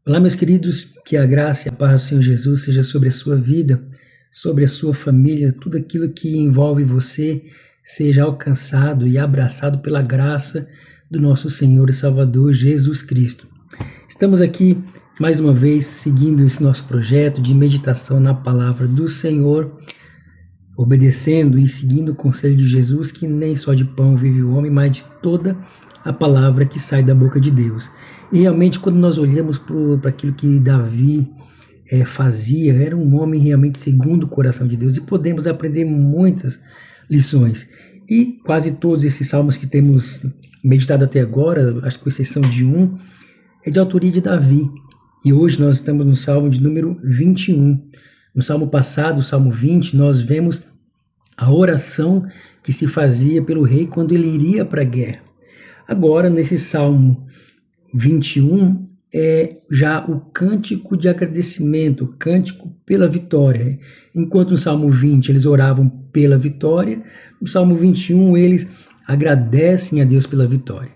Olá, meus queridos, que a graça e a paz do Senhor Jesus seja sobre a sua vida, sobre a sua família, tudo aquilo que envolve você seja alcançado e abraçado pela graça do nosso Senhor e Salvador Jesus Cristo. Estamos aqui mais uma vez seguindo esse nosso projeto de meditação na palavra do Senhor, obedecendo e seguindo o conselho de Jesus, que nem só de pão vive o homem, mas de toda a palavra que sai da boca de Deus. E realmente, quando nós olhamos para aquilo que Davi fazia, era um homem realmente segundo o coração de Deus, e podemos aprender muitas lições. E quase todos esses salmos que temos meditado até agora, acho que com exceção de um, é de autoria de Davi. E hoje nós estamos no salmo de número 21. No salmo passado, o salmo 20, nós vemos a oração que se fazia pelo rei quando ele iria para a guerra. Agora, nesse salmo 21, é já o cântico de agradecimento, o cântico pela vitória. Enquanto no salmo 20 eles oravam pela vitória, no salmo 21 eles agradecem a Deus pela vitória.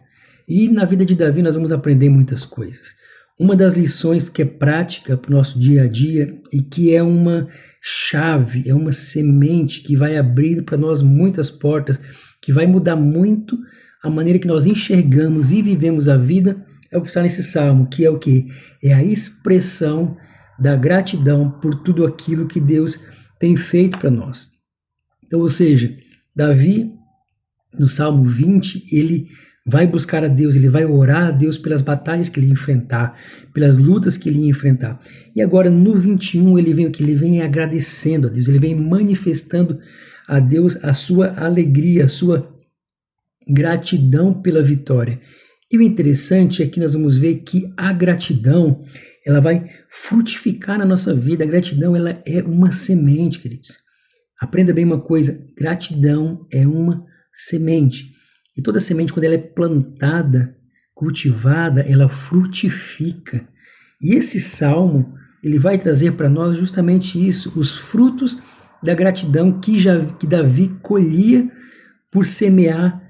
E na vida de Davi nós vamos aprender muitas coisas. Uma das lições que é prática para o nosso dia a dia e que é uma chave, é uma semente que vai abrir para nós muitas portas, que vai mudar muito a maneira que nós enxergamos e vivemos a vida, é o que está nesse salmo, que é o quê? É a expressão da gratidão por tudo aquilo que Deus tem feito para nós. Então, ou seja, Davi, no salmo 20, ele vai buscar a Deus, ele vai orar a Deus pelas batalhas que ele ia enfrentar, pelas lutas que ele ia enfrentar. E agora no 21 ele vem agradecendo a Deus, ele vem manifestando a Deus a sua alegria, a sua gratidão pela vitória. E o interessante é que nós vamos ver que a gratidão, ela vai frutificar na nossa vida. A gratidão, ela é uma semente, queridos. Aprenda bem uma coisa, gratidão é uma semente. E toda semente, quando ela é plantada, cultivada, ela frutifica. E esse salmo, ele vai trazer para nós justamente isso, os frutos da gratidão que Davi colhia por semear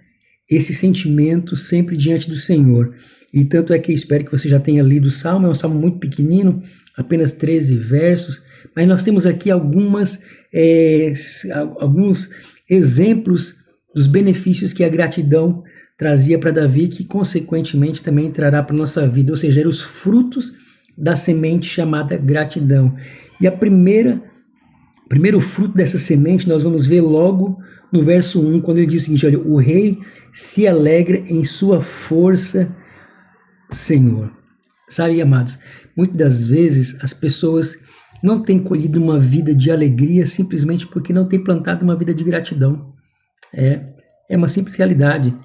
esse sentimento sempre diante do Senhor. E tanto é que eu espero que você já tenha lido o salmo. É um salmo muito pequenino, apenas 13 versos, mas nós temos aqui alguns exemplos dos benefícios que a gratidão trazia para Davi, que consequentemente também trará para a nossa vida, ou seja, eram os frutos da semente chamada gratidão. E primeiro fruto dessa semente nós vamos ver logo no verso 1, quando ele diz o seguinte: olha, o rei se alegra em sua força, Senhor. Sabe, amados, muitas das vezes as pessoas não têm colhido uma vida de alegria simplesmente porque não têm plantado uma vida de gratidão. É uma simples realidade.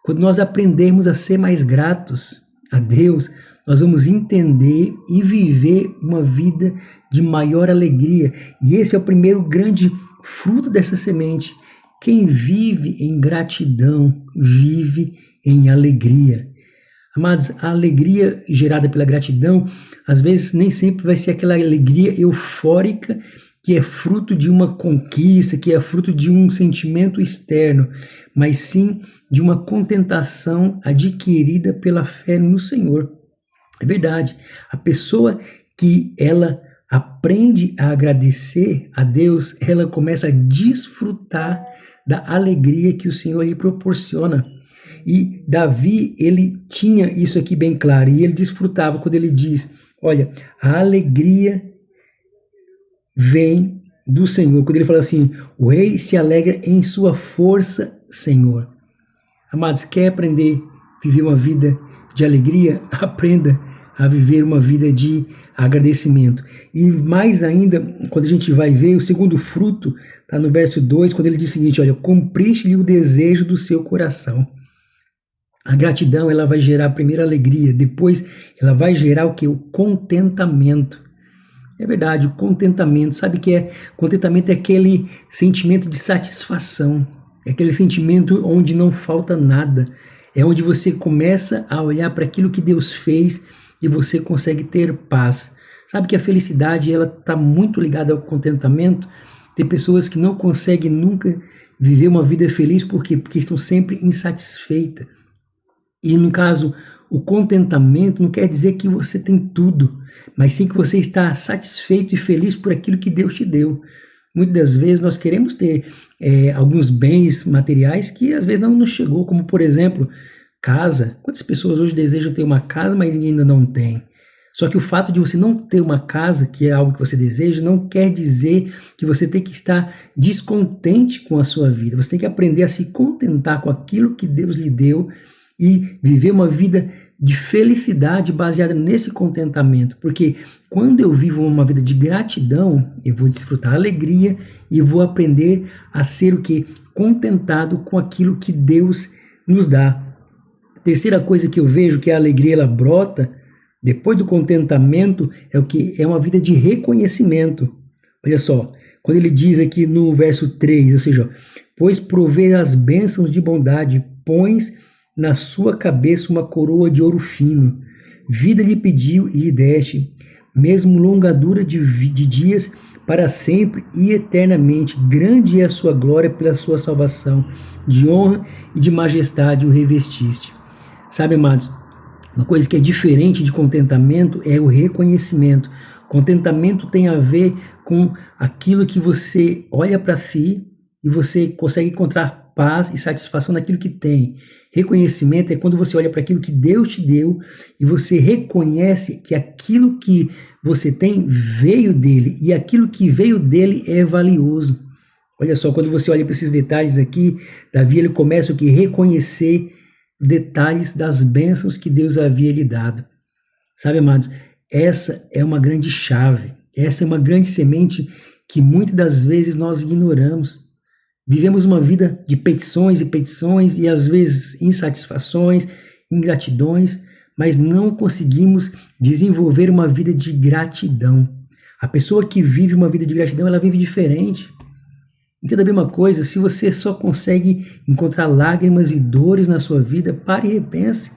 Quando nós aprendermos a ser mais gratos a Deus, nós vamos entender e viver uma vida de maior alegria. E esse é o primeiro grande fruto dessa semente. Quem vive em gratidão, vive em alegria. Amados, a alegria gerada pela gratidão, às vezes nem sempre vai ser aquela alegria eufórica que é fruto de uma conquista, que é fruto de um sentimento externo, mas sim de uma contentação adquirida pela fé no Senhor. É verdade, a pessoa que ela aprende a agradecer a Deus, ela começa a desfrutar da alegria que o Senhor lhe proporciona. E Davi, ele tinha isso aqui bem claro, e ele desfrutava quando ele diz: olha, a alegria vem do Senhor. Quando ele fala assim, o rei se alegra em sua força, Senhor. Amados, quer aprender a viver uma vida de alegria? Aprenda a viver uma vida de agradecimento. E mais ainda, quando a gente vai ver o segundo fruto, está no verso 2, quando ele diz o seguinte: olha, cumpriste-lhe o desejo do seu coração. A gratidão, ela vai gerar primeiro alegria, depois ela vai gerar o que? O contentamento. É verdade, o contentamento, sabe o que é? Contentamento é aquele sentimento de satisfação, é aquele sentimento onde não falta nada, é onde você começa a olhar para aquilo que Deus fez e você consegue ter paz. Sabe que a felicidade, ela está muito ligada ao contentamento. Tem pessoas que não conseguem nunca viver uma vida feliz, por quê? Porque estão sempre insatisfeitas. E no caso, O contentamento não quer dizer que você tem tudo, mas sim que você está satisfeito e feliz por aquilo que Deus te deu. Muitas das vezes nós queremos ter alguns bens materiais que às vezes não nos chegou, como por exemplo, casa. Quantas pessoas hoje desejam ter uma casa, mas ainda não têm? Só que o fato de você não ter uma casa, que é algo que você deseja, não quer dizer que você tem que estar descontente com a sua vida. Você tem que aprender a se contentar com aquilo que Deus lhe deu e viver uma vida de felicidade baseada nesse contentamento. Porque quando eu vivo uma vida de gratidão, eu vou desfrutar a alegria e vou aprender a ser o quê? Contentado com aquilo que Deus nos dá. Terceira coisa que eu vejo que a alegria ela brota depois do contentamento é o que? É uma vida de reconhecimento. Olha só, quando ele diz aqui no verso 3, ou seja, pois provê as bênçãos de bondade, pões na sua cabeça uma coroa de ouro fino. Vida lhe pediu e lhe deste, mesmo longadura de dias para sempre e eternamente. Grande é a sua glória pela sua salvação. De honra e de majestade o revestiste. Sabe, amados, uma coisa que é diferente de contentamento é o reconhecimento. Contentamento tem a ver com aquilo que você olha para si e você consegue encontrar paz e satisfação naquilo que tem. Reconhecimento é quando você olha para aquilo que Deus te deu e você reconhece que aquilo que você tem veio dele e aquilo que veio dele é valioso. Olha só, quando você olha para esses detalhes aqui, Davi ele começa a reconhecer detalhes das bênçãos que Deus havia lhe dado. Sabe, amados, essa é uma grande chave, essa é uma grande semente que muitas das vezes nós ignoramos. Vivemos uma vida de petições e às vezes insatisfações, ingratidões, mas não conseguimos desenvolver uma vida de gratidão. A pessoa que vive uma vida de gratidão, ela vive diferente. Entenda bem uma coisa, se você só consegue encontrar lágrimas e dores na sua vida, pare e repense.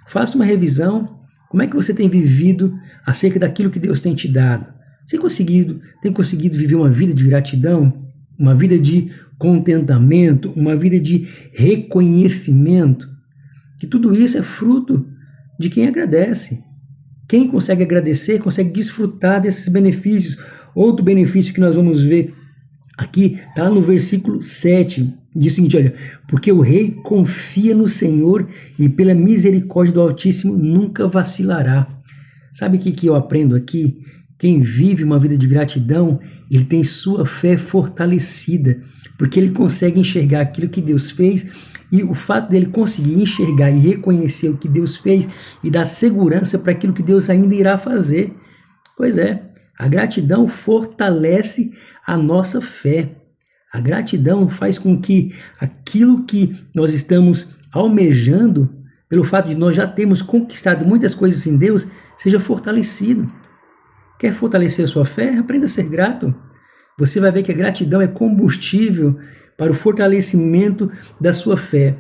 Faça uma revisão. Como é que você tem vivido acerca daquilo que Deus tem te dado? Você tem conseguido viver uma vida de gratidão? Uma vida de contentamento? Uma vida de reconhecimento? Que tudo isso é fruto de quem agradece. Quem consegue agradecer, consegue desfrutar desses benefícios. Outro benefício que nós vamos ver aqui está no versículo 7, diz o seguinte, olha, porque o rei confia no Senhor e pela misericórdia do Altíssimo nunca vacilará. Sabe o que eu aprendo aqui? Quem vive uma vida de gratidão, ele tem sua fé fortalecida, porque ele consegue enxergar aquilo que Deus fez e o fato dele conseguir enxergar e reconhecer o que Deus fez e dar segurança para aquilo que Deus ainda irá fazer. Pois é, a gratidão fortalece a nossa fé. A gratidão faz com que aquilo que nós estamos almejando, pelo fato de nós já termos conquistado muitas coisas em Deus, seja fortalecido. Quer fortalecer a sua fé? Aprenda a ser grato. Você vai ver que a gratidão é combustível para o fortalecimento da sua fé.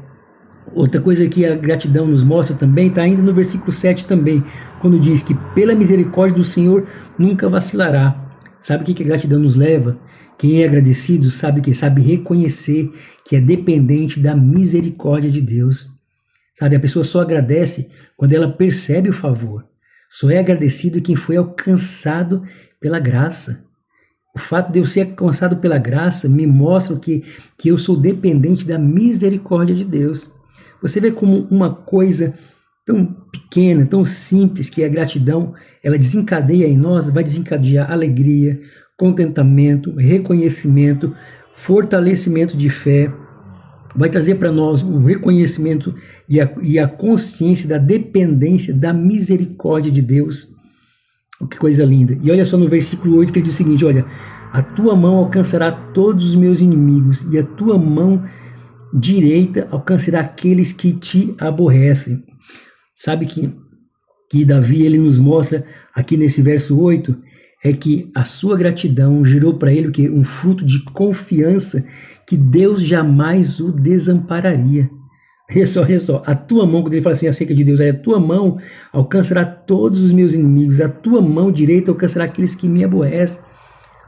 Outra coisa que a gratidão nos mostra também, está ainda no versículo 7 também, quando diz que pela misericórdia do Senhor nunca vacilará. Sabe o que a gratidão nos leva? Quem é agradecido sabe que sabe reconhecer que é dependente da misericórdia de Deus. Sabe, a pessoa só agradece quando ela percebe o favor. Só é agradecido quem foi alcançado pela graça. O fato de eu ser alcançado pela graça me mostra que eu sou dependente da misericórdia de Deus. Você vê como uma coisa tão pequena, tão simples, que é a gratidão, ela desencadeia em nós, vai desencadear alegria, contentamento, reconhecimento, fortalecimento de fé, vai trazer para nós o reconhecimento e a consciência da dependência da misericórdia de Deus. Que coisa linda. E olha só no versículo 8 que ele diz o seguinte, olha, a tua mão alcançará todos os meus inimigos e a tua mão direita alcançará aqueles que te aborrecem. Sabe que Davi ele nos mostra aqui nesse verso 8 é que a sua gratidão gerou para ele o que? Um fruto de confiança que Deus jamais o desampararia. Olha só, a tua mão, quando ele fala assim acerca de Deus, a tua mão alcançará todos os meus inimigos, a tua mão direita alcançará aqueles que me aborrecem.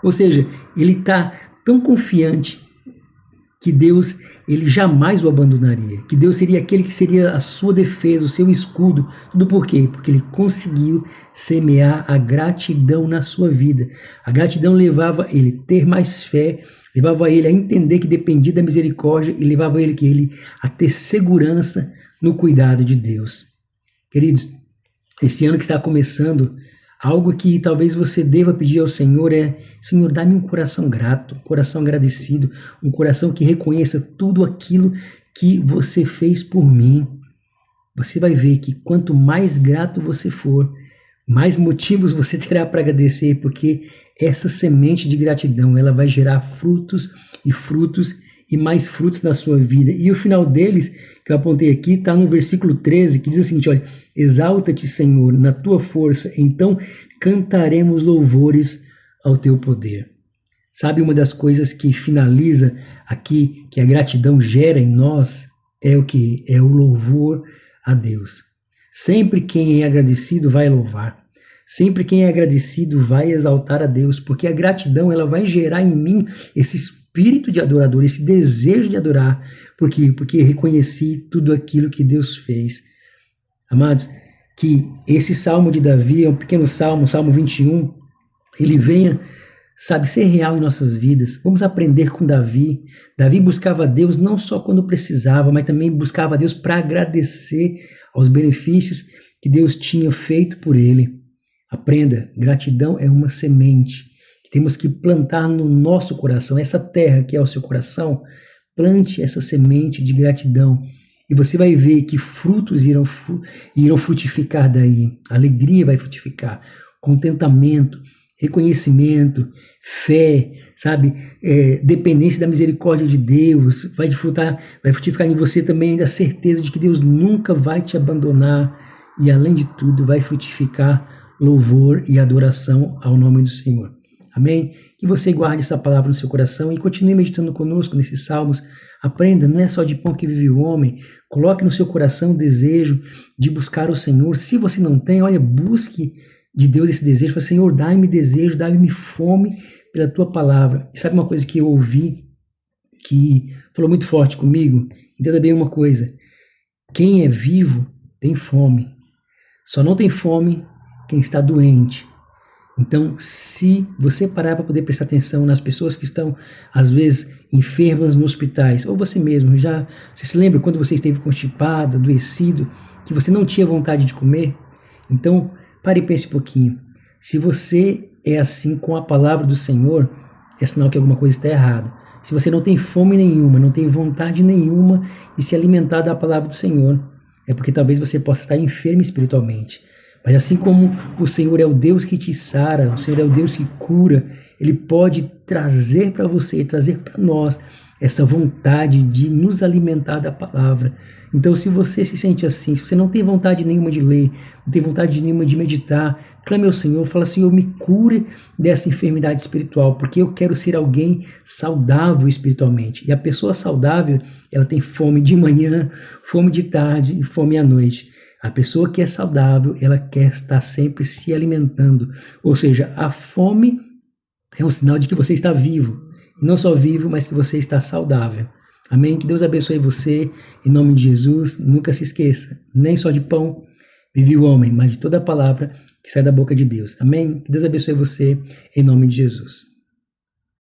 Ou seja, ele está tão confiante que Deus, ele jamais o abandonaria, que Deus seria aquele que seria a sua defesa, o seu escudo. Tudo por quê? Porque ele conseguiu semear a gratidão na sua vida. A gratidão levava ele a ter mais fé, levava ele a entender que dependia da misericórdia e levava ele a ter segurança no cuidado de Deus. Queridos, esse ano que está começando, algo que talvez você deva pedir ao Senhor é: Senhor, dá-me um coração grato, um coração agradecido, um coração que reconheça tudo aquilo que você fez por mim. Você vai ver que quanto mais grato você for, mais motivos você terá para agradecer, porque essa semente de gratidão, ela vai gerar frutos e frutos e mais frutos na sua vida. E o final deles, que eu apontei aqui, está no versículo 13, que diz o seguinte, olha: exalta-te, Senhor, na tua força, então cantaremos louvores ao teu poder. Sabe, uma das coisas que finaliza aqui, que a gratidão gera em nós, é o que? É o louvor a Deus. Sempre quem é agradecido vai louvar. Sempre quem é agradecido vai exaltar a Deus, porque a gratidão, ela vai gerar em mim esse espírito de adorador, esse desejo de adorar. Por quê? Porque reconheci tudo aquilo que Deus fez. Amados, que esse salmo de Davi é um pequeno salmo, Salmo 21, ele venha, sabe, ser real em nossas vidas. Vamos aprender com Davi. Davi buscava a Deus não só quando precisava, mas também buscava a Deus para agradecer aos benefícios que Deus tinha feito por ele. Aprenda, gratidão é uma semente que temos que plantar no nosso coração. Essa terra que é o seu coração, plante essa semente de gratidão e você vai ver que frutos irão frutificar daí. Alegria vai frutificar, contentamento, reconhecimento, fé, sabe, dependência da misericórdia de Deus, vai frutificar em você também a certeza de que Deus nunca vai te abandonar e, além de tudo, vai frutificar louvor e adoração ao nome do Senhor. Amém? Que você guarde essa palavra no seu coração e continue meditando conosco nesses salmos. Aprenda, não é só de pão que vive o homem. Coloque no seu coração o desejo de buscar o Senhor. Se você não tem, olha, busque de Deus esse desejo. Fala: Senhor, dai-me desejo, dai-me fome pela tua palavra. E sabe uma coisa que eu ouvi, que falou muito forte comigo? Entenda bem uma coisa: quem é vivo tem fome. Só não tem fome quem está doente. Então, se você parar para poder prestar atenção nas pessoas que estão, às vezes, enfermas nos hospitais, ou você mesmo, você se lembra quando você esteve constipado, adoecido, que você não tinha vontade de comer? Então, pare e pense um pouquinho. Se você é assim com a palavra do Senhor, é sinal que alguma coisa está errada. Se você não tem fome nenhuma, não tem vontade nenhuma de se alimentar da palavra do Senhor, é porque talvez você possa estar enfermo espiritualmente. Mas assim como o Senhor é o Deus que te sara, o Senhor é o Deus que cura, Ele pode trazer para você, trazer para nós essa vontade de nos alimentar da palavra. Então, se você se sente assim, se você não tem vontade nenhuma de ler, não tem vontade nenhuma de meditar, clame ao Senhor, fala: Senhor, me cure dessa enfermidade espiritual, porque eu quero ser alguém saudável espiritualmente. E a pessoa saudável, ela tem fome de manhã, fome de tarde e fome à noite. A pessoa que é saudável, ela quer estar sempre se alimentando. Ou seja, a fome é um sinal de que você está vivo. E não só vivo, mas que você está saudável. Amém? Que Deus abençoe você, em nome de Jesus. Nunca se esqueça, nem só de pão vive o homem, mas de toda a palavra que sai da boca de Deus. Amém? Que Deus abençoe você, em nome de Jesus.